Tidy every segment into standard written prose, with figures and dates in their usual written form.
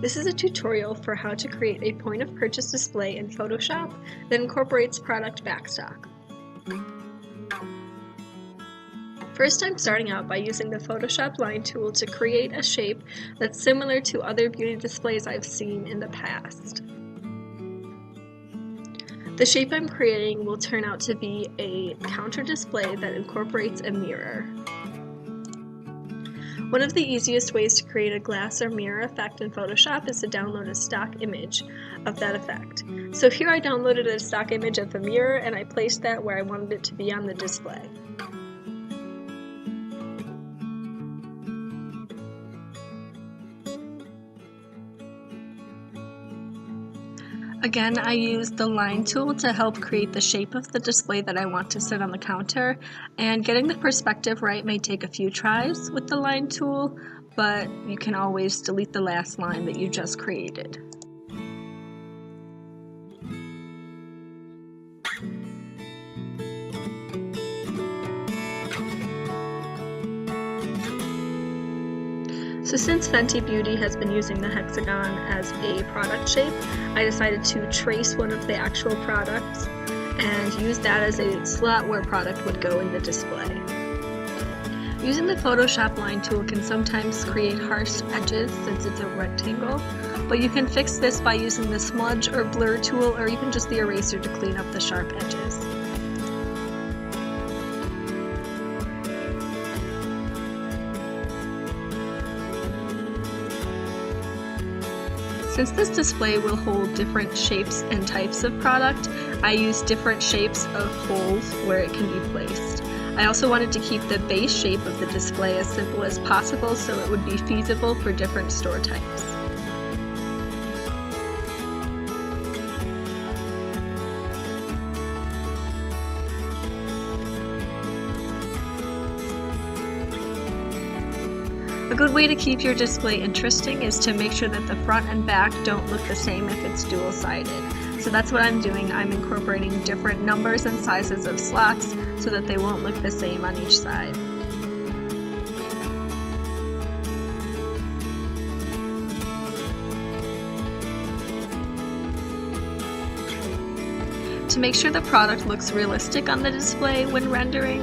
This is a tutorial for how to create a point of purchase display in Photoshop that incorporates product backstock. First, I'm starting out by using the Photoshop line tool to create a shape that's similar to other beauty displays I've seen in the past. The shape I'm creating will turn out to be a counter display that incorporates a mirror. One of the easiest ways to create a glass or mirror effect in Photoshop is to download a stock image of that effect. So here I downloaded a stock image of a mirror and I placed that where I wanted it to be on the display. Again, I used the line tool to help create the shape of the display that I want to sit on the counter, and getting the perspective right may take a few tries with the line tool, but you can always delete the last line that you just created. So since Fenty Beauty has been using the hexagon as a product shape, I decided to trace one of the actual products and use that as a slot where product would go in the display. Using the Photoshop line tool can sometimes create harsh edges since it's a rectangle, but you can fix this by using the smudge or blur tool or even just the eraser to clean up the sharp edges. Since this display will hold different shapes and types of product, I used different shapes of holes where it can be placed. I also wanted to keep the base shape of the display as simple as possible so it would be feasible for different store types. A good way to keep your display interesting is to make sure that the front and back don't look the same if it's dual-sided. So that's what I'm doing. I'm incorporating different numbers and sizes of slots so that they won't look the same on each side. To make sure the product looks realistic on the display when rendering,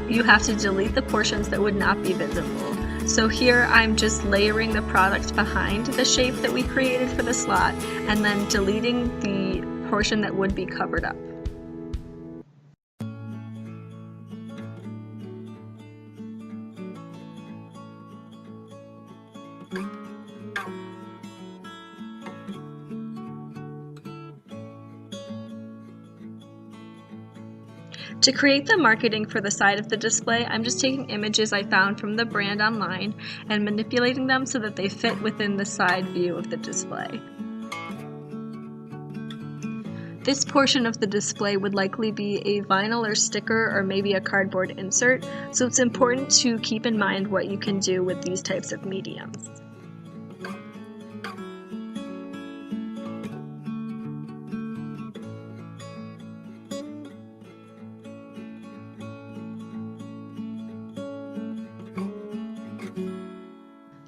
you have to delete the portions that would not be visible. So here I'm just layering the product behind the shape that we created for the slot and then deleting the portion that would be covered up. To create the marketing for the side of the display, I'm just taking images I found from the brand online and manipulating them so that they fit within the side view of the display. This portion of the display would likely be a vinyl or sticker or maybe a cardboard insert, so it's important to keep in mind what you can do with these types of mediums.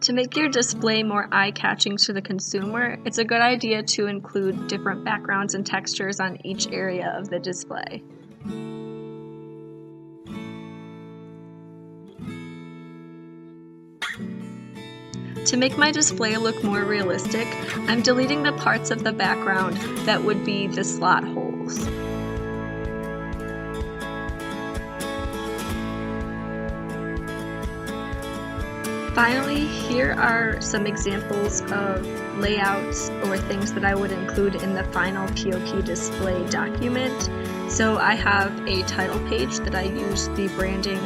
To make your display more eye-catching to the consumer, it's a good idea to include different backgrounds and textures on each area of the display. To make my display look more realistic, I'm deleting the parts of the background that would be the slot holes. Finally, here are some examples of layouts or things that I would include in the final POP display document. So I have a title page that I used the branding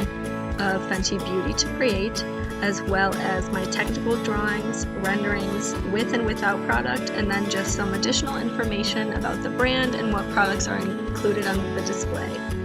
of Fenty Beauty to create, as well as my technical drawings, renderings with and without product, and then just some additional information about the brand and what products are included on the display.